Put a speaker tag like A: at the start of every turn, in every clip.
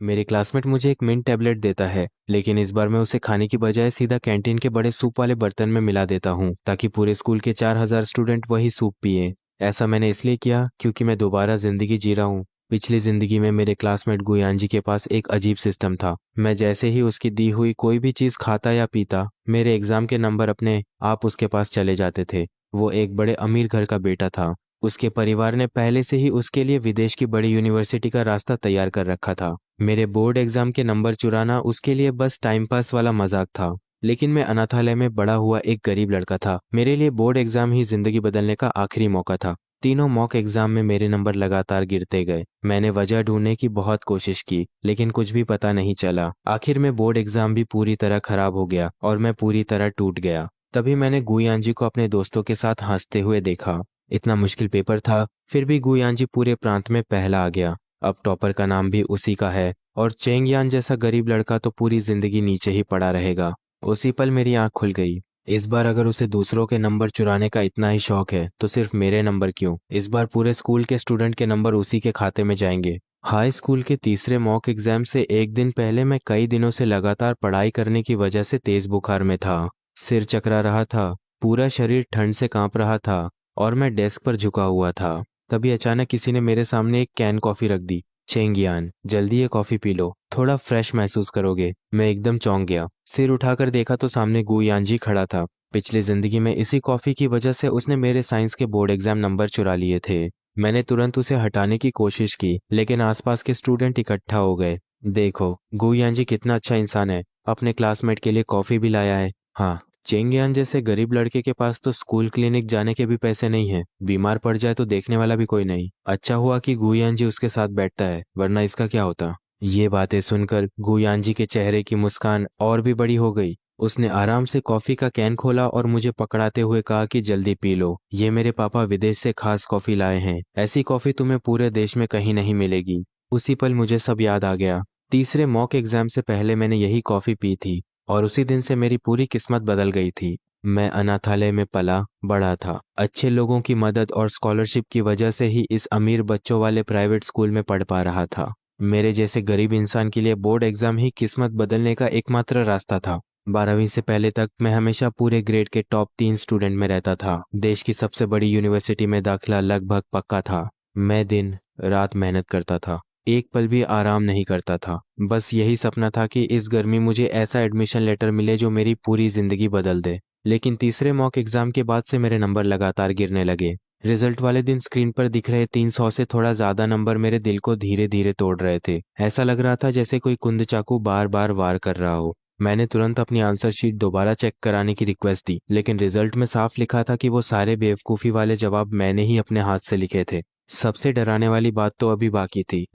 A: मेरे क्लासमेट मुझे एक मिंट टैबलेट देता है, लेकिन इस बार मैं उसे खाने की बजाय सीधा कैंटीन के बड़े सूप वाले बर्तन में मिला देता हूँ ताकि पूरे स्कूल के 4,000 स्टूडेंट वही सूप पिए। ऐसा मैंने इसलिए किया क्योंकि मैं दोबारा जिंदगी जी रहा हूँ। पिछली जिंदगी में मेरे क्लासमेट गुयान जी के पास एक अजीब सिस्टम था। मैं जैसे ही उसकी दी हुई कोई भी चीज खाता या पीता, मेरे एग्जाम के नंबर अपने आप उसके पास चले जाते थे। वो एक बड़े अमीर घर का बेटा था। उसके परिवार ने पहले से ही उसके लिए विदेश की बड़ी यूनिवर्सिटी का रास्ता तैयार कर रखा था। मेरे बोर्ड एग्जाम के नंबर चुराना उसके लिए बस टाइम पास वाला मजाक था। लेकिन मैं अनाथालय में बड़ा हुआ एक गरीब लड़का था। मेरे लिए बोर्ड एग्जाम ही जिंदगी बदलने का आखिरी मौका था। तीनों मॉक एग्जाम में मेरे नंबर लगातार गिरते गए। मैंने वजह ढूंढने की बहुत कोशिश की, लेकिन कुछ भी पता नहीं चला। आखिर में बोर्ड एग्जाम भी पूरी तरह खराब हो गया और मैं पूरी तरह टूट गया। तभी मैंने गुयान जी को अपने दोस्तों के साथ हंसते हुए देखा। इतना मुश्किल पेपर था, फिर भी गुयान जी पूरे प्रांत में पहला आ गया। अब टॉपर का नाम भी उसी का है, और चेंगयान जैसा गरीब लड़का तो पूरी जिंदगी नीचे ही पड़ा रहेगा। उसी पल मेरी आंख खुल गई। इस बार अगर उसे दूसरों के नंबर चुराने का इतना ही शौक है तो सिर्फ मेरे नंबर क्यों, इस बार पूरे स्कूल के स्टूडेंट के नंबर उसी के खाते में जाएंगे। हाई स्कूल के तीसरे मॉक एग्जाम से एक दिन पहले मैं कई दिनों से लगातार पढ़ाई करने की वजह से तेज बुखार में था। सिर चकरा रहा था, पूरा शरीर ठंड से कांप रहा था, और मैं डेस्क पर झुका हुआ था। तभी अचानक किसी ने मेरे सामने एक कैन कॉफी रख दी। चेंगियान, जल्दी ये कॉफी पी लो, थोड़ा फ्रेश महसूस करोगे। मैं एकदम चौंक गया। सिर उठाकर देखा तो सामने गुयान जी खड़ा था। पिछली जिंदगी में इसी कॉफी की वजह से उसने मेरे साइंस के बोर्ड एग्जाम नंबर चुरा लिए थे। मैंने तुरंत उसे हटाने की कोशिश की, लेकिन आसपास के स्टूडेंट इकट्ठा हो गए। देखो, गुयान जी कितना अच्छा इंसान है, अपने क्लासमेट के लिए कॉफी भी लाया है। हाँ, चेंगियान जैसे गरीब लड़के के पास तो स्कूल क्लिनिक जाने के भी पैसे नहीं है। बीमार पड़ जाए तो देखने वाला भी कोई नहीं। अच्छा हुआ कि गुयान जी उसके साथ बैठता है, वरना इसका क्या होता। ये बातें सुनकर गुयान जी के चेहरे की मुस्कान और भी बड़ी हो गई। उसने आराम से कॉफी का कैन खोला और मुझे पकड़ाते हुए कहा कि जल्दी पी लो, ये मेरे पापा विदेश से खास कॉफी लाए हैं। ऐसी कॉफी तुम्हें पूरे देश में कहीं नहीं मिलेगी। उसी पल मुझे सब याद आ गया। तीसरे मॉक एग्जाम से पहले मैंने यही कॉफी पी थी, और उसी दिन से मेरी पूरी किस्मत बदल गई थी। मैं अनाथालय में पला बड़ा था। अच्छे लोगों की मदद और स्कॉलरशिप की वजह से ही इस अमीर बच्चों वाले प्राइवेट स्कूल में पढ़ पा रहा था। मेरे जैसे गरीब इंसान के लिए बोर्ड एग्जाम ही किस्मत बदलने का एकमात्र रास्ता था। 12वीं से पहले तक मैं हमेशा पूरे ग्रेड के टॉप 3 स्टूडेंट में रहता था। देश की सबसे बड़ी यूनिवर्सिटी में दाखिला लगभग पक्का था। मैं दिन रात मेहनत करता था, एक पल भी आराम नहीं करता था। बस यही सपना था कि इस गर्मी मुझे ऐसा एडमिशन लेटर मिले जो मेरी पूरी जिंदगी बदल दे। लेकिन तीसरे मॉक एग्जाम के बाद से मेरे नंबर लगातार गिरने लगे। रिजल्ट वाले दिन स्क्रीन पर दिख रहे 300 से थोड़ा ज्यादा नंबर मेरे दिल को धीरे धीरे तोड़ रहे थे। ऐसा लग रहा था जैसे कोई कुंद चाकू बार बार वार कर रहा हो। मैंने तुरंत अपनी आंसर शीट दोबारा चेक कराने की रिक्वेस्ट दी, लेकिन रिजल्ट में साफ लिखा था कि वो सारे बेवकूफ़ी वाले जवाब मैंने ही अपने हाथ से लिखे थे। सबसे डराने वाली बात तो अभी बाकी थी।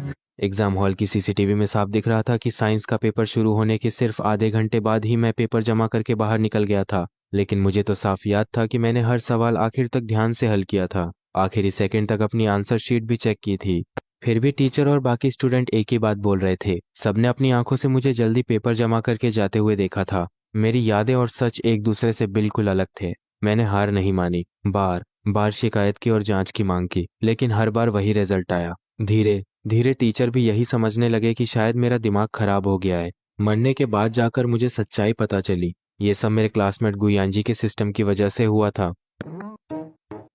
A: एग्जाम हॉल की सीसीटीवी में साफ दिख रहा था कि साइंस का पेपर शुरू होने के सिर्फ आधे घंटे बाद ही मैं पेपर जमा करके बाहर निकल गया था। लेकिन मुझे तो साफ याद था कि मैंने हर सवाल आखिर तक ध्यान से हल किया था, आखिरी सेकंड तक अपनी आंसर शीट भी चेक की थी। फिर भी टीचर और बाकी स्टूडेंट एक ही बात बोल रहे थे। सबने अपनी आंखों से मुझे जल्दी पेपर जमा करके जाते हुए देखा था। मेरी यादें और सच एक दूसरे से बिल्कुल अलग थे। मैंने हार नहीं मानी, बार बार शिकायत की और जांच की मांग की, लेकिन हर बार वही रिजल्ट आया। धीरे धीरे टीचर भी यही समझने लगे कि शायद मेरा दिमाग खराब हो गया है। मरने के बाद जाकर मुझे सच्चाई पता चली। ये सब मेरे क्लासमेट गुयानजी के सिस्टम की वजह से हुआ था।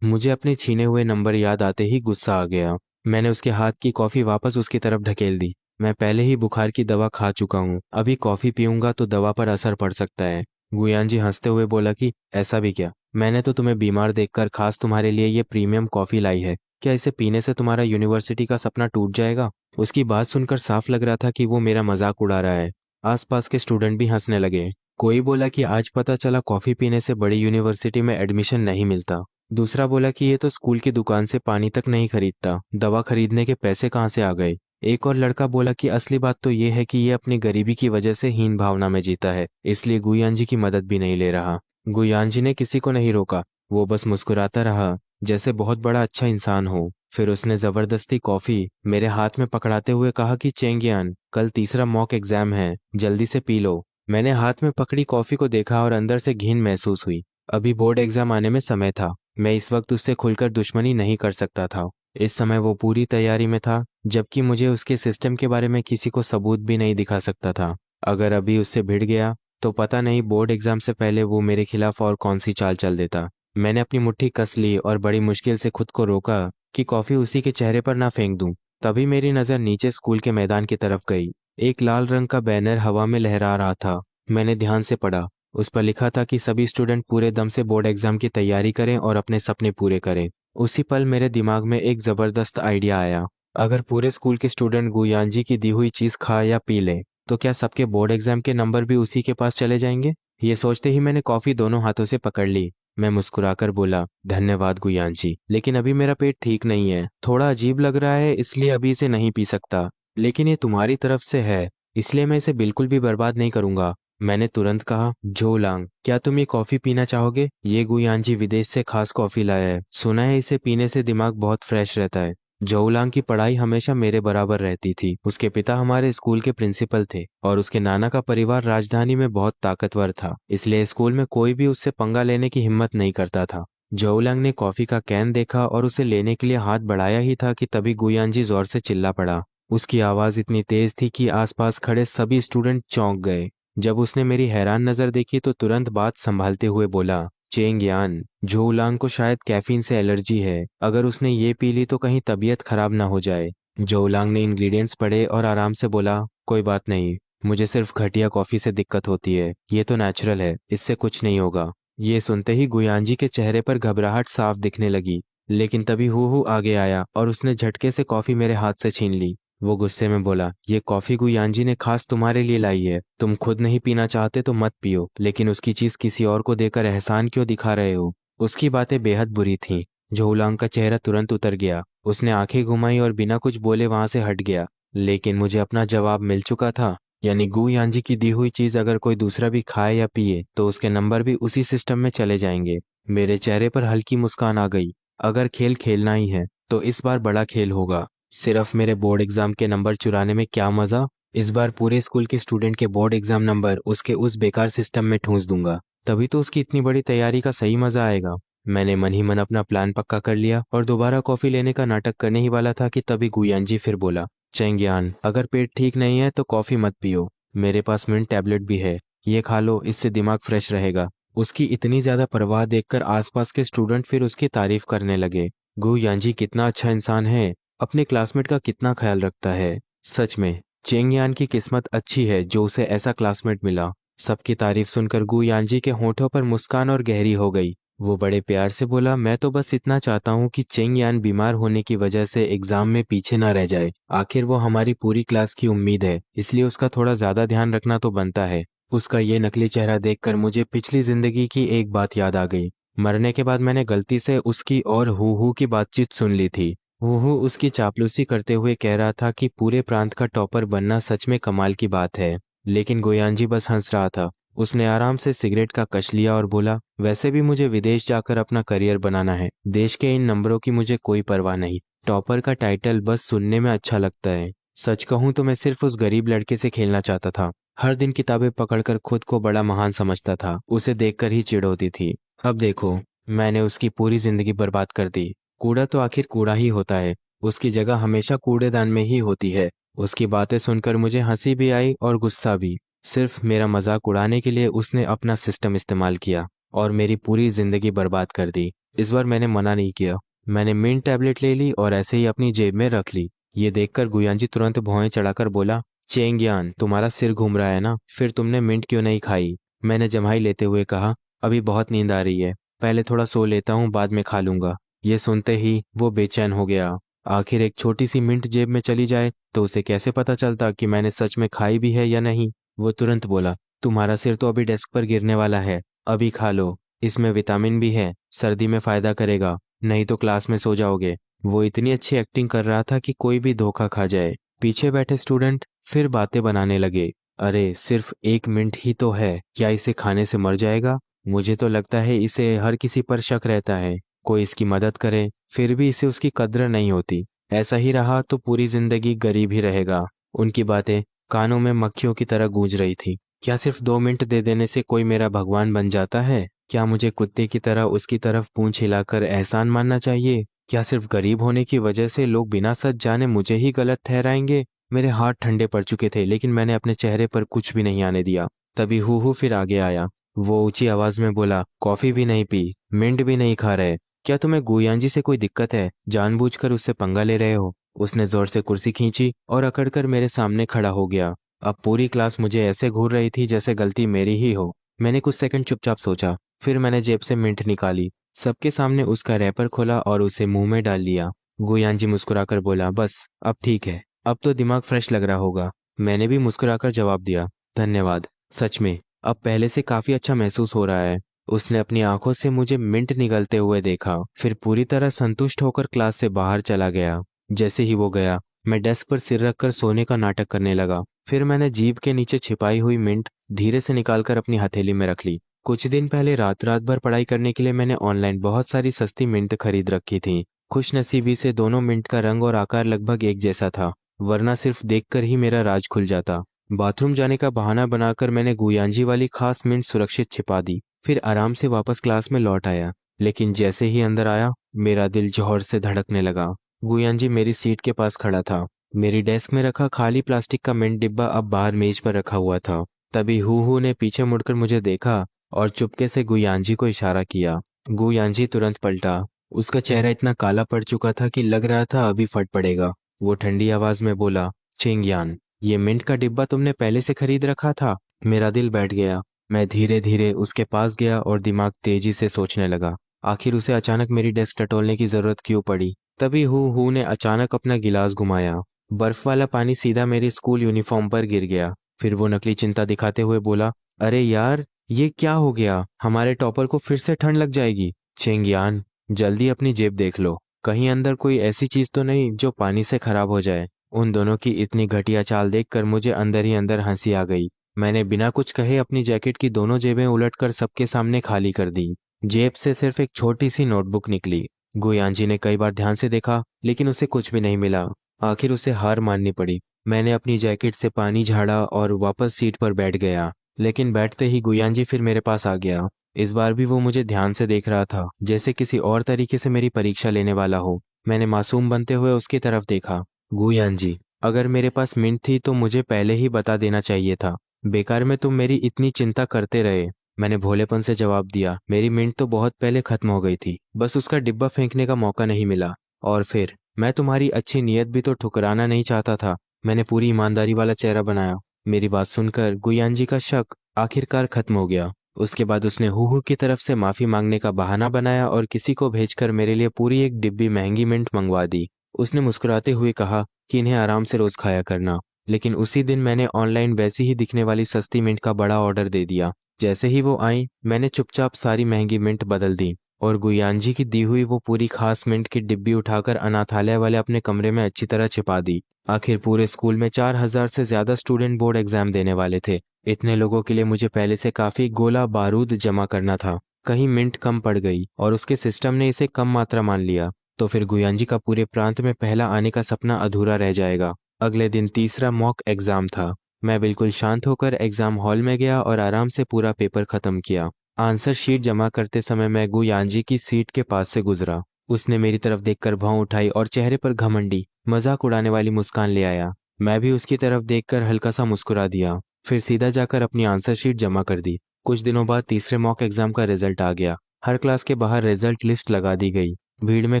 A: मुझे अपने छीने हुए नंबर याद आते ही गुस्सा आ गया। मैंने उसके हाथ की कॉफी वापस उसकी तरफ ढकेल दी। मैं पहले ही बुखार की दवा खा चुका हूँ, अभी कॉफी पीऊंगा तो दवा पर असर पड़ सकता है। गुयानजी हंसते हुए बोला कि ऐसा भी क्या, मैंने तो तुम्हें बीमार देखकर खास तुम्हारे लिए ये प्रीमियम कॉफी लाई है। क्या इसे पीने से तुम्हारा यूनिवर्सिटी का सपना टूट जाएगा। उसकी बात सुनकर साफ लग रहा था कि वो मेरा मजाक उड़ा रहा है। आसपास के स्टूडेंट भी हंसने लगे। कोई बोला कि आज पता चला कॉफी पीने से बड़ी यूनिवर्सिटी में एडमिशन नहीं मिलता। दूसरा बोला कि ये तो स्कूल की दुकान से पानी तक नहीं खरीदता, दवा खरीदने के पैसे कहाँ से आ गए। एक और लड़का बोला कि असली बात तो ये है कि ये अपनी गरीबी की वजह से हीन भावना में जीता है, इसलिए गुयान जी की मदद भी नहीं ले रहा। गुयान जी ने किसी को नहीं रोका, वो बस मुस्कुराता रहा, जैसे बहुत बड़ा अच्छा इंसान हो। फिर उसने जबरदस्ती कॉफी मेरे हाथ में पकड़ाते हुए कहा कि चेंगियान, कल तीसरा मॉक एग्जाम है, जल्दी से पी लो। मैंने हाथ में पकड़ी कॉफी को देखा और अंदर से घिन महसूस हुई। अभी बोर्ड एग्जाम आने में समय था। मैं इस वक्त उससे खुलकर दुश्मनी नहीं कर सकता था। इस समय वो पूरी तैयारी में था, जबकि मुझे उसके सिस्टम के बारे में किसी को सबूत भी नहीं दिखा सकता था। अगर अभी उससे भिड़ गया तो पता नहीं बोर्ड एग्जाम से पहले वो मेरे खिलाफ और कौन सी चाल चल देता। मैंने अपनी मुट्ठी कस ली और बड़ी मुश्किल से खुद को रोका कि कॉफी उसी के चेहरे पर ना फेंक दूं। तभी मेरी नज़र नीचे स्कूल के मैदान की तरफ गई। एक लाल रंग का बैनर हवा में लहरा रहा था। मैंने ध्यान से पढ़ा। उस पर लिखा था कि सभी स्टूडेंट पूरे दम से बोर्ड एग्जाम की तैयारी करें और अपने सपने पूरे करें। उसी पल मेरे दिमाग में एक जबरदस्त आइडिया आया। अगर पूरे स्कूल के स्टूडेंट गुयान जी की दी हुई चीज खा या पी लें तो क्या सबके बोर्ड एग्जाम के नंबर भी उसी के पास चले जाएंगे? ये सोचते ही मैंने कॉफी दोनों हाथों से पकड़ ली। मैं मुस्कुराकर बोला, धन्यवाद गुयान जी, लेकिन अभी मेरा पेट ठीक नहीं है, थोड़ा अजीब लग रहा है, इसलिए अभी इसे नहीं पी सकता। लेकिन ये तुम्हारी तरफ से है, इसलिए मैं इसे बिल्कुल भी बर्बाद नहीं करूंगा। मैंने तुरंत कहा, झोलांग, क्या तुम ये कॉफी पीना चाहोगे? ये गुयान जी विदेश से खास कॉफी लाया है, सुना है इसे पीने से दिमाग बहुत फ्रेश रहता है। जोउलांग की पढ़ाई हमेशा मेरे बराबर रहती थी। उसके पिता हमारे स्कूल के प्रिंसिपल थे और उसके नाना का परिवार राजधानी में बहुत ताकतवर था, इसलिए स्कूल में कोई भी उससे पंगा लेने की हिम्मत नहीं करता था। जोउलांग ने कॉफी का कैन देखा और उसे लेने के लिए हाथ बढ़ाया ही था कि तभी गुयानजी जोर से चिल्ला पड़ा। उसकी आवाज इतनी तेज थी कि आसपास खड़े सभी स्टूडेंट चौंक गए। जब उसने मेरी हैरान नजर देखी तो तुरंत बात संभालते हुए बोला, चेंग यान, जोउलांग को शायद कैफीन से एलर्जी है, अगर उसने ये पी ली तो कहीं तबीयत खराब ना हो जाए। जोउलांग ने इंग्रेडिएंट्स पढ़े और आराम से बोला, कोई बात नहीं, मुझे सिर्फ घटिया कॉफी से दिक्कत होती है, ये तो नेचुरल है, इससे कुछ नहीं होगा। ये सुनते ही गुयांजी के चेहरे पर घबराहट साफ दिखने लगी। लेकिन तभी हु आगे आया और उसने झटके से कॉफी मेरे हाथ से छीन ली। वो गुस्से में बोला, ये कॉफी गुयांजी ने खास तुम्हारे लिए लाई है, तुम खुद नहीं पीना चाहते तो मत पियो, लेकिन उसकी चीज किसी और को देकर एहसान क्यों दिखा रहे हो? उसकी बातें बेहद बुरी थीं। झोलांग का चेहरा तुरंत उतर गया। उसने आंखें घुमाई और बिना कुछ बोले वहां से हट गया। लेकिन मुझे अपना जवाब मिल चुका था। यानी गु यांजी की दी हुई चीज अगर कोई दूसरा भी खाए या पिए तो उसके नंबर भी उसी सिस्टम में चले जाएंगे। मेरे चेहरे पर हल्की मुस्कान आ गई। अगर खेल खेलना ही है तो इस बार बड़ा खेल होगा। सिर्फ मेरे बोर्ड एग्जाम के नंबर चुराने में क्या मजा। इस बार पूरे स्कूल के स्टूडेंट के बोर्ड एग्जाम नंबर उसके उस बेकार सिस्टम में ठूंस दूंगा। तभी तो उसकी इतनी बड़ी तैयारी का सही मजा आएगा। मैंने मन ही मन अपना प्लान पक्का कर लिया और दोबारा कॉफी लेने का नाटक करने ही वाला था कि तभी गुयांजी फिर बोला, चेंगियान, अगर पेट ठीक नहीं है तो कॉफी मत पियो, मेरे पास मिंट टैबलेट भी है, ये खा लो, इससे दिमाग फ्रेश रहेगा। उसकी इतनी ज्यादा परवाह देखकर आसपास के स्टूडेंट फिर उसकी तारीफ करने लगे। गुयांजी कितना अच्छा इंसान है, अपने क्लासमेट का कितना ख्याल रखता है। सच में चेंगयान की किस्मत अच्छी है जो उसे ऐसा क्लासमेट मिला। सबकी तारीफ सुनकर गु यानजी के होठों पर मुस्कान और गहरी हो गई। वो बड़े प्यार से बोला, मैं तो बस इतना चाहता हूँ कि चेंग यान बीमार होने की वजह से एग्जाम में पीछे ना रह जाए। आखिर वो हमारी पूरी क्लास की उम्मीद है, इसलिए उसका थोड़ा ज्यादा ध्यान रखना तो बनता है। उसका ये नकली चेहरा देखकर मुझे पिछली जिंदगी की एक बात याद आ गई। मरने के बाद मैंने गलती से उसकी और हु की बातचीत सुन ली थी। वो उसकी चापलूसी करते हुए कह रहा था कि पूरे प्रांत का टॉपर बनना सच में कमाल की बात है। लेकिन गोयांजी बस हंस रहा था। उसने आराम से सिगरेट का कश लिया और बोला, वैसे भी मुझे विदेश जाकर अपना करियर बनाना है, देश के इन नंबरों की मुझे कोई परवाह नहीं। टॉपर का टाइटल बस सुनने में अच्छा लगता है। सच कहूं तो मैं सिर्फ उस गरीब लड़के से खेलना चाहता था। हर दिन किताबें पकड़कर खुद को बड़ा महान समझता था, उसे देखकर ही चिढ़ होती थी। अब देखो, मैंने उसकी पूरी जिंदगी बर्बाद कर दी। कूड़ा तो आखिर कूड़ा ही होता है, उसकी जगह हमेशा कूड़ेदान में ही होती है। उसकी बातें सुनकर मुझे हंसी भी आई और गुस्सा भी। सिर्फ मेरा मजाक उड़ाने के लिए उसने अपना सिस्टम इस्तेमाल किया और मेरी पूरी जिंदगी बर्बाद कर दी। इस बार मैंने मना नहीं किया। मैंने मिंट टैबलेट ले ली और ऐसे ही अपनी जेब में रख ली। ये देखकर गुयांजी तुरंत भौहें चढ़ाकर बोला, चेंगियान, तुम्हारा सिर घूम रहा है ना, फिर तुमने मिंट क्यों नहीं खाई? मैंने जम्हाई लेते हुए कहा, अभी बहुत नींद आ रही है, पहले थोड़ा सो लेता हूँ, बाद में खा लूंगा। ये सुनते ही वो बेचैन हो गया। आखिर एक छोटी सी मिंट जेब में चली जाए तो उसे कैसे पता चलता कि मैंने सच में खाई भी है या नहीं। वो तुरंत बोला, तुम्हारा सिर तो अभी डेस्क पर गिरने वाला है, अभी खा लो, इसमें विटामिन भी है, सर्दी में फायदा करेगा, नहीं तो क्लास में सो जाओगे। वो इतनी अच्छी एक्टिंग कर रहा था कि कोई भी धोखा खा जाए। पीछे बैठे स्टूडेंट फिर बातें बनाने लगे, अरे सिर्फ एक मिनट ही तो है, क्या इसे खाने से मर जाएगा? मुझे तो लगता है इसे हर किसी पर शक रहता है, कोई इसकी मदद करे फिर भी इसे उसकी कद्र नहीं होती। ऐसा ही रहा तो पूरी जिंदगी गरीब ही रहेगा। उनकी बातें कानों में मक्खियों की तरह गूंज रही थी। क्या सिर्फ 2 मिनट दे देने से कोई मेरा भगवान बन जाता है? क्या मुझे कुत्ते की तरह उसकी तरफ पूंछ हिलाकर एहसान मानना चाहिए? क्या सिर्फ गरीब होने की वजह से लोग बिना सच जाने मुझे ही गलत ठहराएंगे? मेरे हाथ ठंडे पड़ चुके थे, लेकिन मैंने अपने चेहरे पर कुछ भी नहीं आने दिया। तभी हू फिर आगे आया। वो ऊंची आवाज में बोला, कॉफी भी नहीं पी, मिंट भी नहीं खा रहे? क्या तुम्हें गुयांजी से कोई दिक्कत है? जानबूझकर उससे पंगा ले रहे हो? उसने जोर से कुर्सी खींची और अकड़कर मेरे सामने खड़ा हो गया। अब पूरी क्लास मुझे ऐसे घूर रही थी जैसे गलती मेरी ही हो। मैंने कुछ सेकंड चुपचाप सोचा, फिर मैंने जेब से मिंट निकाली, सबके सामने उसका रैपर खोला और उसे मुंह में डाल लिया। गुयांजी मुस्कुराकर बोला, बस अब ठीक है, अब तो दिमाग फ्रेश लग रहा होगा। मैंने भी मुस्कुराकर जवाब दिया, धन्यवाद, सच में अब पहले से काफी अच्छा महसूस हो रहा है। उसने अपनी आंखों से मुझे मिंट निगलते हुए देखा, फिर पूरी तरह संतुष्ट होकर क्लास से बाहर चला गया। जैसे ही वो गया, मैं डेस्क पर सिर रखकर सोने का नाटक करने लगा। फिर मैंने जीभ के नीचे छिपाई हुई मिंट धीरे से निकालकर अपनी हथेली में रख ली। कुछ दिन पहले रात रात भर पढ़ाई करने के लिए मैंने ऑनलाइन बहुत सारी सस्ती मिंट खरीद रखी थी। खुशनसीबी से दोनों मिंट का रंग और आकार लगभग एक जैसा था, वरना सिर्फ देखकर ही मेरा राज खुल जाता। बाथरूम जाने का बहाना बनाकर मैंने गुयांजी वाली खास मिंट सुरक्षित छिपा दी, फिर आराम से वापस क्लास में लौट आया। लेकिन जैसे ही अंदर आया, मेरा दिल जोर से धड़कने लगा। गुयांजी मेरी सीट के पास खड़ा था। मेरी डेस्क में रखा खाली प्लास्टिक का मिंट डिब्बा अब बाहर मेज पर रखा हुआ था। तभी हू ने पीछे मुड़कर मुझे देखा और चुपके से गुयांजी को इशारा किया। गुयांजी तुरंत पलटा। उसका चेहरा इतना काला पड़ चुका था कि लग रहा था अभी फट पड़ेगा। वो ठंडी आवाज में बोला, चेंगयान, ये मिंट का डिब्बा तुमने पहले से खरीद रखा था? मेरा दिल बैठ गया। मैं धीरे धीरे उसके पास गया और दिमाग तेजी से सोचने लगा, आखिर उसे अचानक मेरी डेस्क टटोलने की जरूरत क्यों पड़ी। तभी हू ने अचानक अपना गिलास घुमाया। बर्फ वाला पानी सीधा मेरी स्कूल यूनिफॉर्म पर गिर गया। फिर वो नकली चिंता दिखाते हुए बोला, अरे यार, ये क्या हो गया? हमारे टॉपर को फिर से ठंड लग जाएगी। चेंगियान, जल्दी अपनी जेब देख लो, कहीं अंदर कोई ऐसी चीज तो नहीं जो पानी से खराब हो जाए। उन दोनों की इतनी घटिया चाल देखकर मुझे अंदर ही अंदर हंसी आ गई। मैंने बिना कुछ कहे अपनी जैकेट की दोनों जेबें उलटकर सबके सामने खाली कर दी। जेब से सिर्फ एक छोटी सी नोटबुक निकली। गुयांजी ने कई बार ध्यान से देखा, लेकिन उसे कुछ भी नहीं मिला। आखिर उसे हार माननी पड़ी। मैंने अपनी जैकेट से पानी झाड़ा और वापस सीट पर बैठ गया। लेकिन बैठते ही गुयांजी फिर मेरे पास आ गया। इस बार भी वो मुझे ध्यान से देख रहा था, जैसे किसी और तरीके से मेरी परीक्षा लेने वाला हो। मैंने मासूम बनते हुए उसकी तरफ देखा। गुयांजी, अगर मेरे पास मिंट थी तो मुझे पहले ही बता देना चाहिए था। बेकार में तुम मेरी इतनी चिंता करते रहे। मैंने भोलेपन से जवाब दिया, मेरी मिंट तो बहुत पहले खत्म हो गई थी, बस उसका डिब्बा फेंकने का मौका नहीं मिला। और फिर मैं तुम्हारी अच्छी नीयत भी तो ठुकराना नहीं चाहता था। मैंने पूरी ईमानदारी वाला चेहरा बनाया। मेरी बात सुनकर गुयांजी का शक आखिरकार खत्म हो गया। उसके बाद उसने हू की तरफ से माफी मांगने का बहाना बनाया और किसी को भेजकर मेरे लिए पूरी एक डिब्बी महंगी मिंट मंगवा दी। उसने मुस्कुराते हुए कहा कि इन्हें आराम से रोज खाया करना। लेकिन उसी दिन मैंने ऑनलाइन वैसी ही दिखने वाली सस्ती मिंट का बड़ा ऑर्डर दे दिया। जैसे ही वो आई, मैंने चुपचाप सारी महंगी मिंट बदल दी और गुयांजी की दी हुई वो पूरी खास मिंट की डिब्बी उठाकर अनाथालय वाले अपने कमरे में अच्छी तरह छिपा दी। आखिर पूरे स्कूल में 4,000 से ज्यादा स्टूडेंट बोर्ड एग्जाम देने वाले थे। इतने लोगों के लिए मुझे पहले से काफी गोला बारूद जमा करना था। कहीं मिंट कम पड़ गई और उसके सिस्टम ने इसे कम मात्रा मान लिया, तो फिर गुयांजी का पूरे प्रांत में पहला आने का सपना अधूरा रह जाएगा। अगले दिन तीसरा मॉक एग्जाम था। मैं बिल्कुल शांत होकर एग्जाम हॉल में गया और आराम से पूरा पेपर खत्म किया। आंसर शीट जमा करते समय मैं गुयांजी की सीट के पास से गुजरा। उसने मेरी तरफ देखकर भौं उठाई और चेहरे पर घमंडी, मजाक उड़ाने वाली मुस्कान ले आया। मैं भी उसकी तरफ देखकर हल्का सा मुस्कुरा दिया, फिर सीधा जाकर अपनी आंसर शीट जमा कर दी। कुछ दिनों बाद तीसरे मॉक एग्जाम का रिजल्ट आ गया। हर क्लास के बाहर रिजल्ट लिस्ट लगा दी गई। भीड़ में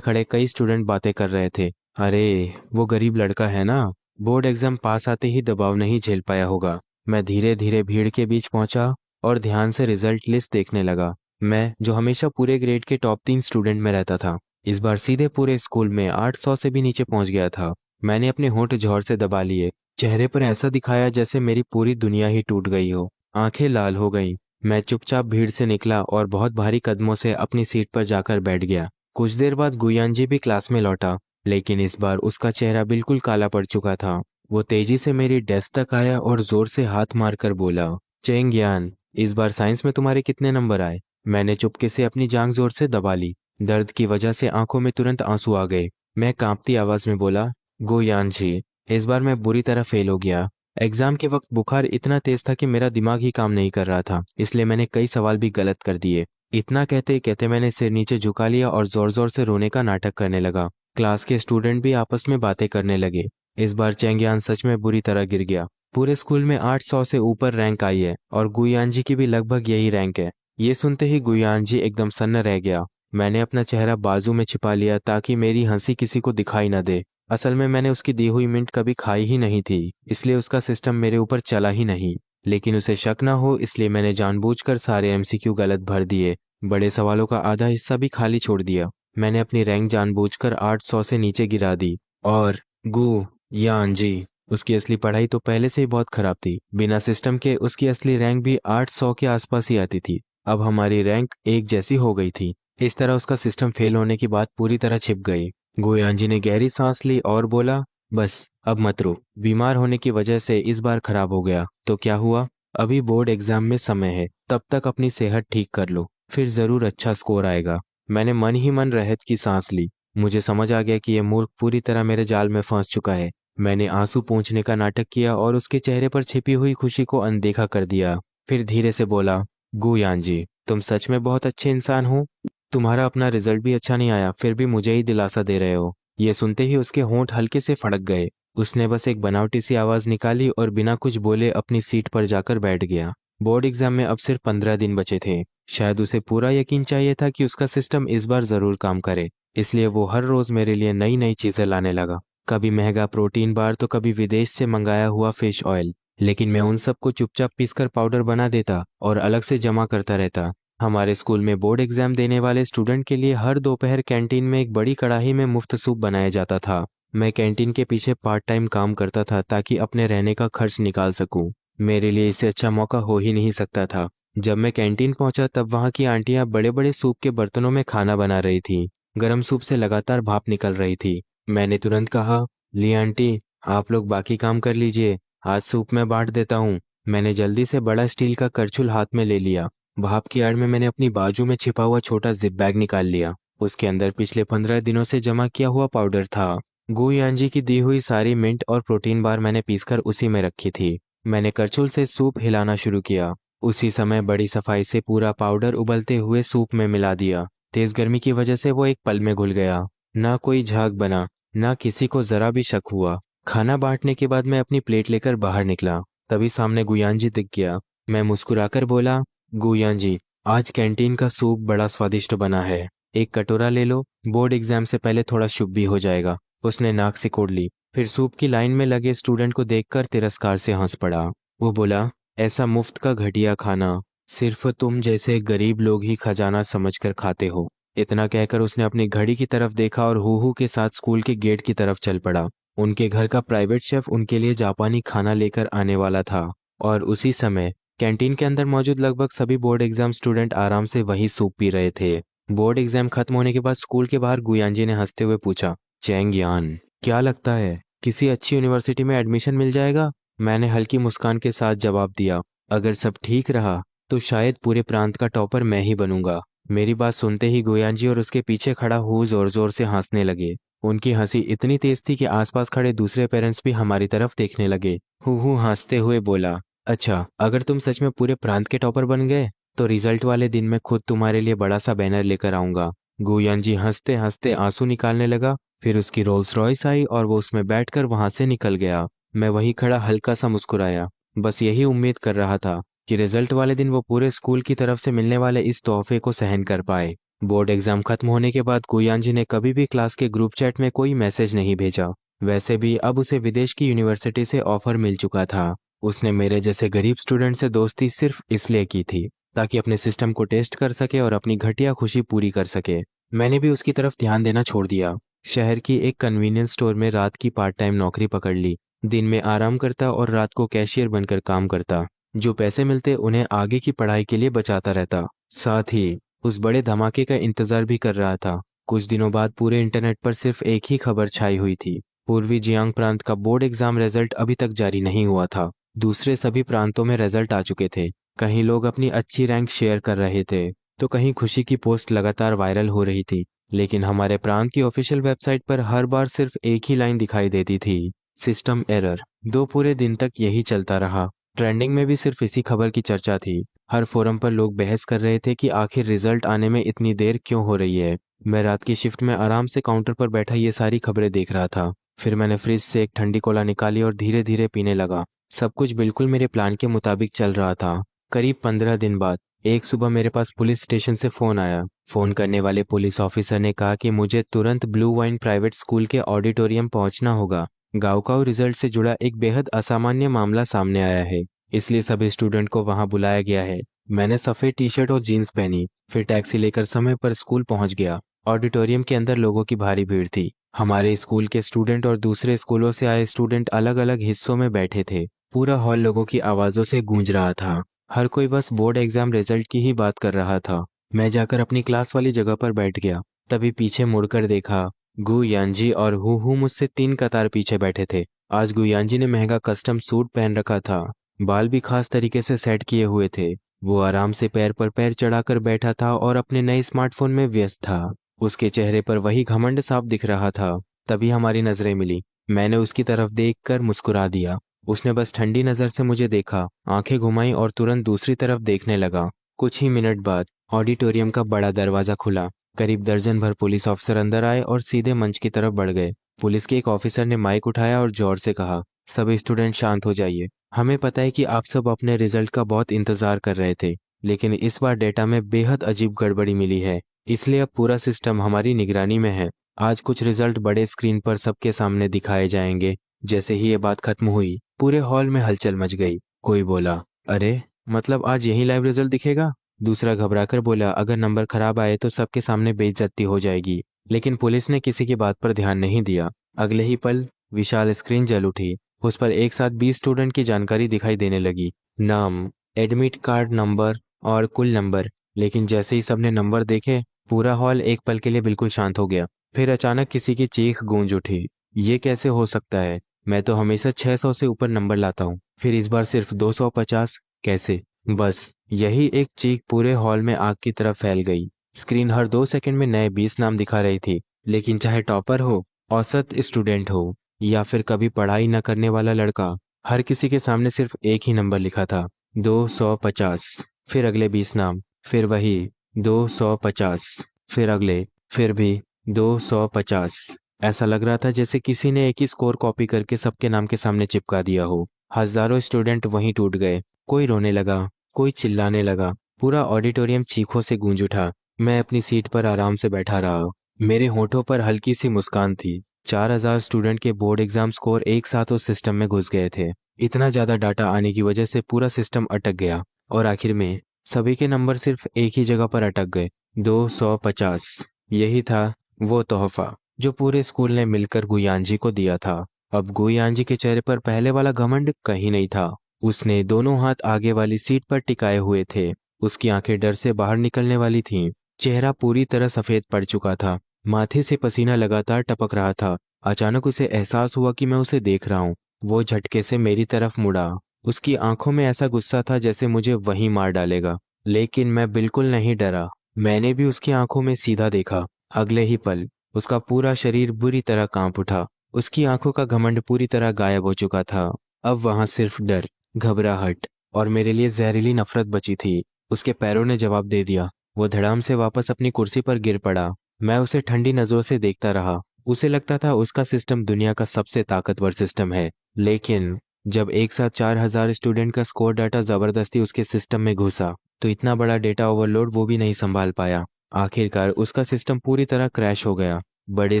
A: खड़े कई स्टूडेंट बातें कर रहे थे। अरे, वो गरीब लड़का है ना, बोर्ड एग्जाम पास आते ही दबाव नहीं झेल पाया होगा। मैं धीरे धीरे भीड़ के बीच पहुंचा और ध्यान से रिजल्ट लिस्ट देखने लगा। मैं, जो हमेशा पूरे ग्रेड के टॉप 3 स्टूडेंट में रहता था, इस बार सीधे पूरे स्कूल में 800 से भी नीचे पहुंच गया था। मैंने अपने होंठ जोर से दबा लिए, चेहरे पर ऐसा दिखाया जैसे मेरी पूरी दुनिया ही टूट गई हो। आंखें लाल हो गईं। मैं चुपचाप भीड़ से निकला और बहुत भारी कदमों से अपनी सीट पर जाकर बैठ गया। कुछ देर बाद गुयांजी भी क्लास में लौटा, लेकिन इस बार उसका चेहरा बिल्कुल काला पड़ चुका था। वो तेजी से मेरी डेस्क तक आया और जोर से हाथ मारकर बोला, चेंगयान, इस बार साइंस में तुम्हारे कितने नंबर आए? मैंने चुपके से अपनी जांघ जोर से दबा ली। दर्द की वजह से आंखों में तुरंत आंसू आ गए। मैं कांपती आवाज में बोला, गुयान जी, इस बार मैं बुरी तरह फेल हो गया। एग्जाम के वक्त बुखार इतना तेज था कि मेरा दिमाग ही काम नहीं कर रहा था, इसलिए मैंने कई सवाल भी गलत कर दिए। इतना कहते कहते मैंने सिर नीचे झुका लिया और जोर जोर से रोने का नाटक करने लगा। क्लास के स्टूडेंट भी आपस में बातें करने लगे। इस बार चैंगियान सच में बुरी तरह गिर गया। पूरे स्कूल में 800 से ऊपर रैंक आई है और गुयान जी की भी लगभग यही रैंक है। ये सुनते ही गुयान जी एकदम सन्न रह गया। मैंने अपना चेहरा बाजू में छिपा लिया ताकि मेरी हंसी किसी को दिखाई न दे। असल में मैंने उसकी दी हुई मिंट कभी खाई ही नहीं थी, इसलिए उसका सिस्टम मेरे ऊपर चला ही नहीं। लेकिन उसे शक ना हो इसलिए मैंने जानबूझकर सारे एमसीक्यू गलत भर दिए। बड़े सवालों का आधा हिस्सा भी खाली छोड़ दिया। मैंने अपनी रैंक जानबूझकर 800 से नीचे गिरा दी। और गु यान जी, उसकी असली पढ़ाई तो पहले से ही बहुत खराब थी। बिना सिस्टम के उसकी असली रैंक भी 800 के आसपास ही आती थी। अब हमारी रैंक एक जैसी हो गई थी। इस तरह उसका सिस्टम फेल होने की बात पूरी तरह छिप गई। गुयान जी ने गहरी सांस ली और बोला, बस अब मत रो। बीमार होने की वजह से इस बार खराब हो गया तो क्या हुआ? अभी बोर्ड एग्जाम में समय है, तब तक अपनी सेहत ठीक कर लो, फिर जरूर अच्छा स्कोर आएगा। मैंने मन ही मन रहत की सांस ली। मुझे समझ आ गया कि यह मूर्ख पूरी तरह मेरे जाल में फंस चुका है। मैंने आंसू पोंछने का नाटक किया और उसके चेहरे पर छिपी हुई खुशी को अनदेखा कर दिया। फिर धीरे से बोला, गुयान जी, तुम सच में बहुत अच्छे इंसान हो। तुम्हारा अपना रिजल्ट भी अच्छा नहीं आया, फिर भी मुझे ही दिलासा दे रहे हो। ये सुनते ही उसके होंठ हल्के से फड़क गए। उसने बस एक बनावटी सी आवाज निकाली और बिना कुछ बोले अपनी सीट पर जाकर बैठ गया। बोर्ड एग्जाम में अब सिर्फ 15 दिन बचे थे। शायद उसे पूरा यकीन चाहिए था कि उसका सिस्टम इस बार जरूर काम करे, इसलिए वो हर रोज मेरे लिए नई नई चीजें लाने लगा। कभी महंगा प्रोटीन बार तो कभी विदेश से मंगाया हुआ फिश ऑयल। लेकिन मैं उन सबको चुपचाप पीसकर पाउडर बना देता और अलग से जमा करता रहता। हमारे स्कूल में बोर्ड एग्जाम देने वाले स्टूडेंट के लिए हर दोपहर कैंटीन में एक बड़ी कढ़ाई में मुफ्त सूप बनाया जाता था। मैं कैंटीन के पीछे पार्ट टाइम काम करता था ताकि अपने रहने का खर्च निकाल सकूं। मेरे लिए इससे अच्छा मौका हो ही नहीं सकता था। जब मैं कैंटीन पहुंचा तब वहां की आंटियां बड़े बड़े सूप के बर्तनों में खाना बना रही थी। गर्म सूप से लगातार भाप निकल रही थी। मैंने तुरंत कहा, ली आंटी, आप लोग बाकी काम कर लीजिए, आज सूप मैं बांट देता हूँ। मैंने जल्दी से बड़ा स्टील का करछुल हाथ में ले लिया। भाप की आड़ में मैंने अपनी बाजू में छिपा हुआ छोटा जिप बैग निकाल लिया। उसके अंदर पिछले 15 दिनों से जमा किया हुआ पाउडर था। गुयान की दी हुई सारी मिंट और प्रोटीन बार मैंने पीसकर उसी में रखी थी। मैंने करछुल से सूप हिलाना शुरू किया। उसी समय बड़ी सफाई से पूरा पाउडर उबलते हुए सूप में मिला दिया। तेज गर्मी की वजह से वो एक पल में घुल गया। ना कोई झाग बना, ना किसी को जरा भी शक हुआ। खाना बांटने के बाद मैं अपनी प्लेट लेकर बाहर निकला। तभी सामने गुयान जी दिख गया। मैं मुस्कुराकर बोला, गुयान जी, आज कैंटीन का सूप बड़ा स्वादिष्ट बना है, एक कटोरा ले लो, बोर्ड एग्जाम से पहले थोड़ा शुभ भी हो जाएगा। उसने नाक सिकोड़ ली, फिर सूप की लाइन में लगे स्टूडेंट को देखकर तिरस्कार से हंस पड़ा। वो बोला, ऐसा मुफ्त का घटिया खाना सिर्फ तुम जैसे गरीब लोग ही खजाना समझकर खाते हो। इतना कहकर उसने अपनी घड़ी की तरफ देखा और हू हू के साथ स्कूल के गेट की तरफ चल पड़ा। उनके घर का प्राइवेट शेफ उनके लिए जापानी खाना लेकर आने वाला था। और उसी समय कैंटीन के अंदर मौजूद लगभग सभी बोर्ड एग्जाम स्टूडेंट आराम से वही सूप पी रहे थे। बोर्ड एग्जाम खत्म होने के बाद स्कूल के बाहर गुयांजी ने हंसते हुए पूछा, चैंग यान, क्या लगता है किसी अच्छी यूनिवर्सिटी में एडमिशन मिल जाएगा? मैंने हल्की मुस्कान के साथ जवाब दिया, अगर सब ठीक रहा तो शायद पूरे प्रांत का टॉपर मैं ही बनूंगा। मेरी बात सुनते ही गुयांजी और उसके पीछे खड़ा हु जोर जोर से हंसने लगे। उनकी हंसी इतनी तेज थी कि आसपास खड़े दूसरे पेरेंट्स भी हमारी तरफ देखने लगे। हु हंसते हुए बोला, अच्छा, अगर तुम सच में पूरे प्रांत के टॉपर बन गए तो रिजल्ट वाले दिन मैं खुद तुम्हारे लिए बड़ा सा बैनर लेकर आऊंगा। गुयान जी हंसते हंसते आंसू निकालने लगा। फिर उसकी रोल्स रॉयस आई और वो उसमें बैठकर वहां से निकल गया। मैं वहीं खड़ा हल्का सा मुस्कुराया। बस यही उम्मीद कर रहा था कि रिजल्ट वाले दिन वो पूरे स्कूल की तरफ से मिलने वाले इस तोहफे को सहन कर पाए। बोर्ड एग्जाम खत्म होने के बाद गुयान जी ने कभी भी क्लास के ग्रुप चैट में कोई मैसेज नहीं भेजा। वैसे भी अब उसे विदेश की यूनिवर्सिटी से ऑफर मिल चुका था। उसने मेरे जैसे गरीब स्टूडेंट से दोस्ती सिर्फ इसलिए की थी ताकि अपने सिस्टम को टेस्ट कर सके और अपनी घटिया खुशी पूरी कर सके। मैंने भी उसकी तरफ ध्यान देना छोड़ दिया। शहर की एक कन्वीनियंस स्टोर में रात की पार्ट टाइम नौकरी पकड़ ली। दिन में आराम करता और रात को कैशियर बनकर काम करता। जो पैसे मिलते उन्हें आगे की पढ़ाई के लिए बचाता रहता। साथ ही उस बड़े धमाके का इंतजार भी कर रहा था। कुछ दिनों बाद पूरे इंटरनेट पर सिर्फ एक ही खबर छाई हुई थी। पूर्वी जियांग प्रांत का बोर्ड एग्जाम रिजल्ट अभी तक जारी नहीं हुआ था। दूसरे सभी प्रांतों में रिजल्ट आ चुके थे। कहीं लोग अपनी अच्छी रैंक शेयर कर रहे थे तो कहीं खुशी की पोस्ट लगातार वायरल हो रही थी। लेकिन हमारे प्रांत की ऑफिशियल वेबसाइट पर हर बार सिर्फ एक ही लाइन दिखाई देती थी, सिस्टम एरर। 2 पूरे दिन तक यही चलता रहा। ट्रेंडिंग में भी सिर्फ इसी खबर की चर्चा थी। हर फोरम पर लोग बहस कर रहे थे कि आखिर रिजल्ट आने में इतनी देर क्यों हो रही है। मैं रात की शिफ्ट में आराम से काउंटर पर बैठा ये सारी खबरें देख रहा था। फिर मैंने फ्रिज से एक ठंडी कोला निकाली और धीरे धीरे पीने लगा। सब कुछ बिल्कुल मेरे प्लान के मुताबिक चल रहा था। करीब 15 दिन बाद एक सुबह मेरे पास पुलिस स्टेशन से फोन आया। फोन करने वाले पुलिस ऑफिसर ने कहा कि मुझे तुरंत ब्लू वाइन प्राइवेट स्कूल के ऑडिटोरियम पहुंचना होगा। गाँव रिजल्ट से जुड़ा एक बेहद असामान्य मामला सामने आया है, इसलिए सभी स्टूडेंट को वहां बुलाया गया है। मैंने सफेद टी शर्ट और जीन्स पहनी, फिर टैक्सी लेकर समय पर स्कूल पहुंच गया। ऑडिटोरियम के अंदर लोगों की भारी भीड़ थी। हमारे स्कूल के स्टूडेंट और दूसरे स्कूलों से आए स्टूडेंट अलग अलग हिस्सों में बैठे थे। पूरा हॉल लोगों की आवाजों से गूंज रहा था। हर कोई बस बोर्ड एग्जाम रिजल्ट की ही बात कर रहा था। मैं जाकर अपनी क्लास वाली जगह पर बैठ गया। तभी पीछे मुड़कर देखा, गु यानजी और हु मुझसे 3 कतार पीछे बैठे थे। आज गु यानजी ने महंगा कस्टम सूट पहन रखा था। बाल भी खास तरीके से सेट किए हुए थे। वो आराम से पैर पर पैर चढ़ाकर बैठा था और अपने नए स्मार्टफोन में व्यस्त था। उसके चेहरे पर वही घमंड साफ दिख रहा था। तभी हमारी नजरें मिली। मैंने उसकी तरफ देखकर मुस्कुरा दिया। उसने बस ठंडी नजर से मुझे देखा, आंखें घुमाई और तुरंत दूसरी तरफ देखने लगा। कुछ ही मिनट बाद ऑडिटोरियम का बड़ा दरवाजा खुला। करीब दर्जन भर पुलिस ऑफिसर अंदर आए और सीधे मंच की तरफ बढ़ गए। पुलिस के एक ऑफिसर ने माइक उठाया और जोर से कहा, सभी स्टूडेंट शांत हो जाइए। हमें पता है कि आप सब अपने रिजल्ट का बहुत इंतजार कर रहे थे, लेकिन इस बार डेटा में बेहद अजीब गड़बड़ी मिली है, इसलिए अब पूरा सिस्टम हमारी निगरानी में है। आज कुछ रिजल्ट बड़े स्क्रीन पर सबके सामने दिखाए जाएंगे। जैसे ही ये बात खत्म हुई, पूरे हॉल में हलचल मच गई। कोई बोला, अरे मतलब आज यही लाइव रिजल्ट दिखेगा? दूसरा घबराकर बोला, अगर नंबर खराब आए तो सबके सामने बेइज्जती हो जाएगी। लेकिन पुलिस ने किसी की बात पर ध्यान नहीं दिया। अगले ही पल विशाल स्क्रीन जल उठी। उस पर एक साथ 20 स्टूडेंट की जानकारी दिखाई देने लगी, नाम, एडमिट कार्ड नंबर और कुल नंबर। लेकिन जैसे ही सबने नंबर देखे, पूरा हॉल एक पल के लिए बिल्कुल शांत हो गया। फिर अचानक किसी की चीख गूंज उठी, ये कैसे हो सकता है? मैं तो हमेशा 600 से ऊपर नंबर लाता हूँ, फिर इस बार सिर्फ 250, कैसे? बस यही एक चीख पूरे हॉल में आग की तरह फैल गई। स्क्रीन हर 2 सेकंड में नए 20 नाम दिखा रही थी, लेकिन चाहे टॉपर हो, औसत स्टूडेंट हो या फिर कभी पढ़ाई न करने वाला लड़का, हर किसी के सामने सिर्फ एक ही नंबर लिखा था, 250। फिर अगले 20 नाम, फिर वही 250, फिर अगले, फिर भी 250। ऐसा लग रहा था जैसे किसी ने एक ही स्कोर कॉपी करके सबके नाम के सामने चिपका दिया हो। हजारों स्टूडेंट वहीं टूट गए। कोई रोने लगा, कोई चिल्लाने लगा। पूरा ऑडिटोरियम चीखों से गूंज उठा। मैं अपनी सीट पर आराम से बैठा रहा। मेरे होठों पर हल्की सी मुस्कान थी। 4000 स्टूडेंट के बोर्ड एग्जाम स्कोर एक साथ उस सिस्टम में घुस गए थे। इतना ज्यादा डाटा आने की वजह से पूरा सिस्टम अटक गया और आखिर में सभी के नंबर सिर्फ एक ही जगह पर अटक गए, 250। यही था वो तोहफा जो पूरे स्कूल ने मिलकर गुयानजी को दिया था। अब गुयानजी के चेहरे पर पहले वाला घमंड कहीं नहीं था। उसने दोनों हाथ आगे वाली सीट पर टिकाए हुए थे। उसकी आंखें डर से बाहर निकलने वाली थीं। चेहरा पूरी तरह सफेद पड़ चुका था। माथे से पसीना लगातार टपक रहा था। अचानक उसे एहसास हुआ कि मैं उसे देख रहा हूँ। वो झटके से मेरी तरफ मुड़ा। उसकी आंखों में ऐसा गुस्सा था जैसे मुझे वहीं मार डालेगा। लेकिन मैं बिल्कुल नहीं डरा। मैंने भी उसकी आंखों में सीधा देखा। अगले ही पल उसका पूरा शरीर बुरी तरह कांप उठा। उसकी आंखों का घमंड पूरी तरह गायब हो चुका था। अब वहां सिर्फ डर, घबराहट और मेरे लिए जहरीली नफरत बची थी। उसके पैरों ने जवाब दे दिया। वो धड़ाम से वापस अपनी कुर्सी पर गिर पड़ा। मैं उसे ठंडी नजरों से देखता रहा। उसे लगता था उसका सिस्टम दुनिया का सबसे ताकतवर सिस्टम है। लेकिन जब एक साथ 4000 स्टूडेंट का स्कोर डाटा जबरदस्ती उसके सिस्टम में घुसा, तो इतना बड़ा डेटा ओवरलोड वो भी नहीं संभाल पाया। आखिरकार उसका सिस्टम पूरी तरह क्रैश हो गया। बड़े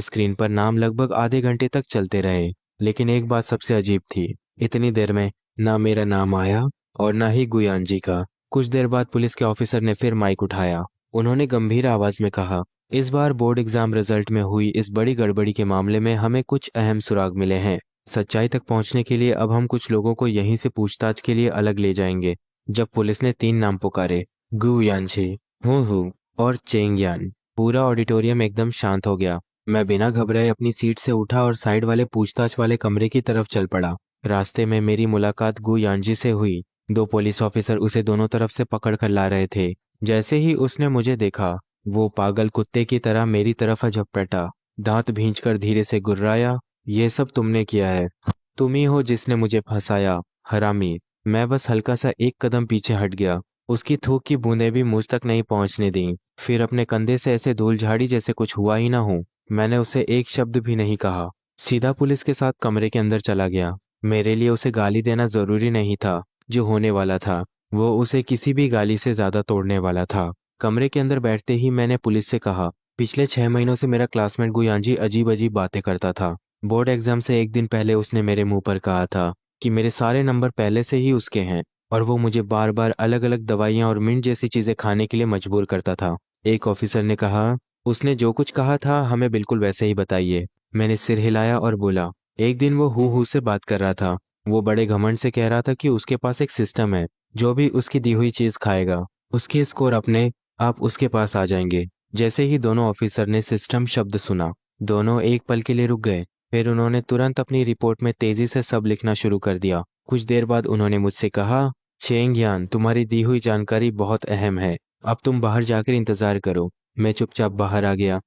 A: स्क्रीन पर नाम लगभग आधे घंटे तक चलते रहे। लेकिन एक बात सबसे अजीब थी, इतनी देर में ना मेरा नाम आया और ना ही गुयानजी का। कुछ देर बाद पुलिस के ऑफिसर ने फिर माइक उठाया। उन्होंने गंभीर आवाज में कहा, इस बार बोर्ड एग्जाम रिजल्ट में हुई इस बड़ी गड़बड़ी के मामले में हमें कुछ अहम सुराग मिले हैं। सच्चाई तक पहुंचने के लिए अब हम कुछ लोगों को यहीं से पूछताछ के लिए अलग ले जाएंगे। जब पुलिस ने 3 नाम पुकारे, गु यानछी, हु और चेंग यान, पूरा ऑडिटोरियम एकदम शांत हो गया। मैं बिना घबराए अपनी सीट से उठा और साइड वाले पूछताछ वाले कमरे की तरफ चल पड़ा। रास्ते में मेरी मुलाकात गु यानजी से हुई। 2 पुलिस ऑफिसर उसे दोनों तरफ से पकड़ कर ला रहे थे। जैसे ही उसने मुझे देखा, वो पागल कुत्ते की तरह मेरी तरफ झपटा, दांत भींचकर धीरे से गुर्राया, ये सब तुमने किया है। तुम ही हो जिसने मुझे फंसाया, हरामी। मैं बस हल्का सा एक कदम पीछे हट गया। उसकी थूक की बूंदें भी मुझ तक नहीं पहुंचने दी। फिर अपने कंधे से ऐसे धूल झाड़ी जैसे कुछ हुआ ही ना हो। मैंने उसे एक शब्द भी नहीं कहा, सीधा पुलिस के साथ कमरे के अंदर चला गया। मेरे लिए उसे गाली देना जरूरी नहीं था। जो होने वाला था वो उसे किसी भी गाली से ज्यादा तोड़ने वाला था। कमरे के अंदर बैठते ही मैंने पुलिस से कहा, पिछले 6 महीनों से मेरा क्लासमेट गुयांजी अजीब अजीब बातें करता था। बोर्ड एग्जाम से एक दिन पहले उसने मेरे मुंह पर कहा था कि मेरे सारे नंबर पहले से ही उसके हैं, और वो मुझे बार बार अलग अलग दवाइयां और मिंट जैसी चीजें खाने के लिए मजबूर करता था। एक ऑफिसर ने कहा, उसने जो कुछ कहा था हमें बिल्कुल वैसे ही बताइए। मैंने सिर हिलाया और बोला, एक दिन वो हु से बात कर रहा था। वो बड़े घमंड से कह रहा था कि उसके पास एक सिस्टम है, जो भी उसकी दी हुई चीज खाएगा उसके स्कोर अपने आप उसके पास आ जाएंगे। जैसे ही दोनों ऑफिसर ने सिस्टम शब्द सुना, दोनों एक पल के लिए रुक गए। फिर उन्होंने तुरंत अपनी रिपोर्ट में तेजी से सब लिखना शुरू कर दिया। कुछ देर बाद उन्होंने मुझसे कहा, चेंग यान, तुम्हारी दी हुई जानकारी बहुत अहम है, अब तुम बाहर जाकर इंतजार करो। मैं चुपचाप बाहर आ गया।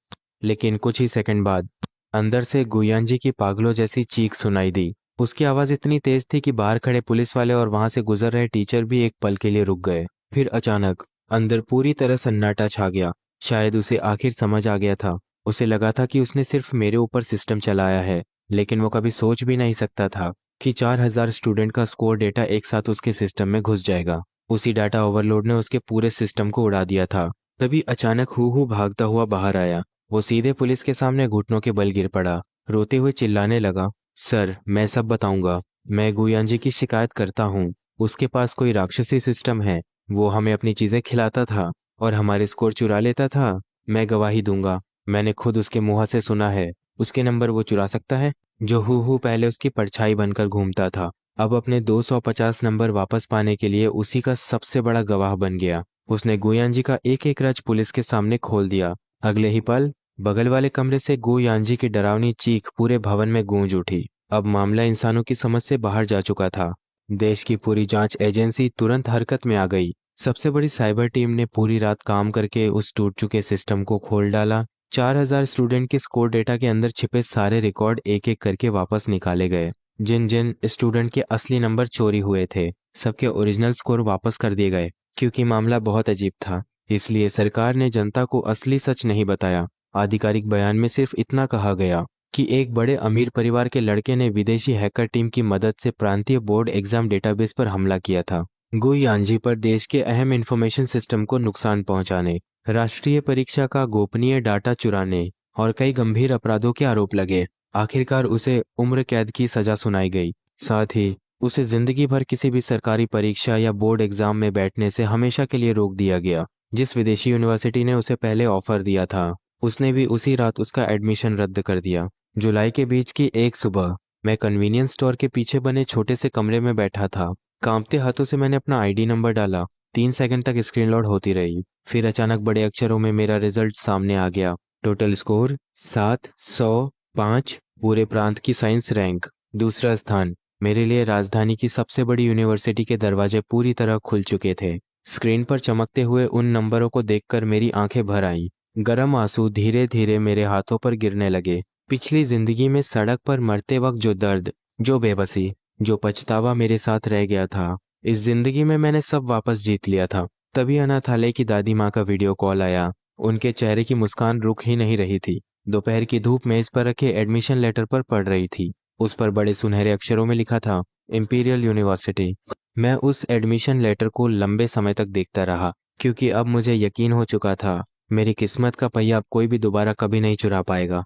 A: लेकिन कुछ ही सेकंड बाद अंदर से गुयान जी की पागलों जैसी चीख सुनाई दी। उसकी आवाज इतनी तेज थी कि बाहर खड़े पुलिस वाले और वहां से गुजर रहे टीचर भी एक पल के लिए रुक गए। फिर अचानक अंदर पूरी तरह सन्नाटा छा गया। शायद उसे आखिर समझ आ गया था। उसे लगा था कि उसने सिर्फ मेरे ऊपर सिस्टम चलाया है, लेकिन वो कभी सोच भी नहीं सकता था कि 4,000 स्टूडेंट का स्कोर डेटा एक साथ उसके सिस्टम में घुस जाएगा। उसी डाटा ओवरलोड ने उसके पूरे सिस्टम को उड़ा दिया था। तभी अचानक हु भागता हुआ बाहर आया। वो सीधे पुलिस के सामने घुटनों के बल गिर पड़ा, रोते हुए चिल्लाने लगा, सर मैं सब बताऊंगा। मैं गुयांजी की शिकायत करता हूँ। उसके पास कोई राक्षसी सिस्टम है। वो हमें अपनी चीजें खिलाता था और हमारे स्कोर चुरा लेता था। मैं गवाही दूंगा, मैंने खुद उसके मुंह से सुना है। उसके नंबर वो चुरा सकता है। जो हु पहले उसकी परछाई बनकर घूमता था, अब अपने 250 नंबर वापस पाने के लिए उसी का सबसे बड़ा गवाह बन गया। उसने गुयांजी का एक एक राज पुलिस के सामने खोल दिया। अगले ही पल बगल वाले कमरे से गुयांजी की डरावनी चीख पूरे भवन में गूंज उठी। अब मामला इंसानों की समझ से बाहर जा चुका था। देश की पूरी जांच एजेंसी तुरंत हरकत में आ गई। सबसे बड़ी साइबर टीम ने पूरी रात काम करके उस टूट चुके सिस्टम को खोल डाला। 4,000 स्टूडेंट के स्कोर डेटा के अंदर छिपे सारे रिकॉर्ड एक एक करके वापस निकाले गए। जिन जिन स्टूडेंट के असली नंबर चोरी हुए थे, सबके ओरिजिनल स्कोर वापस कर दिए गए। क्योंकि मामला बहुत अजीब था, इसलिए सरकार ने जनता को असली सच नहीं बताया। आधिकारिक बयान में सिर्फ इतना कहा गया कि एक बड़े अमीर परिवार के लड़के ने विदेशी हैकर टीम की मदद से प्रांतीय बोर्ड एग्जाम डेटाबेस पर हमला किया था, गुयांजी पर देश के अहम इंफॉर्मेशन सिस्टम को नुकसान पहुंचाने, राष्ट्रीय परीक्षा का गोपनीय डाटा चुराने और कई गंभीर अपराधों के आरोप लगे। आखिरकार उसे उम्र कैद की सजा सुनाई गई। साथ ही उसे जिंदगी भर किसी भी सरकारी परीक्षा या बोर्ड एग्जाम में बैठने से हमेशा के लिए रोक दिया गया। जिस विदेशी यूनिवर्सिटी ने उसे पहले ऑफर दिया था, उसने भी उसी रात उसका एडमिशन रद्द कर दिया। जुलाई के बीच की एक सुबह मैं कन्वीनियंस स्टोर के पीछे बने छोटे से कमरे में बैठा था। कांपते हाथों से मैंने अपना आईडी नंबर डाला। 3 सेकंड तक स्क्रीन लोड होती रही। फिर अचानक बड़े अक्षरों में मेरा रिजल्ट सामने आ गया। Total score 705। पूरे प्रांत की साइंस रैंक दूसरा स्थान। मेरे लिए राजधानी की सबसे बड़ी यूनिवर्सिटी के दरवाजे पूरी तरह खुल चुके थे। स्क्रीन पर चमकते हुए उन नंबरों को देखकर मेरी आंखें भर आईं। गर्म आंसू धीरे धीरे मेरे हाथों पर गिरने लगे। पिछली जिंदगी में सड़क पर मरते वक्त जो दर्द, जो बेबसी, जो पछतावा मेरे साथ रह गया था, इस जिंदगी में मैंने सब वापस जीत लिया था। तभी अनाथालय की दादी माँ का वीडियो कॉल आया। उनके चेहरे की मुस्कान रुक ही नहीं रही थी। दोपहर की धूप मेज पर रखे एडमिशन लेटर पर पड़ रही थी। उस पर बड़े सुनहरे अक्षरों में लिखा था, इंपीरियल यूनिवर्सिटी। मैं उस एडमिशन लेटर को लंबे समय तक देखता रहा, क्योंकि अब मुझे यकीन हो चुका था मेरी किस्मत का पहिया अब कोई भी दोबारा कभी नहीं चुरा पाएगा।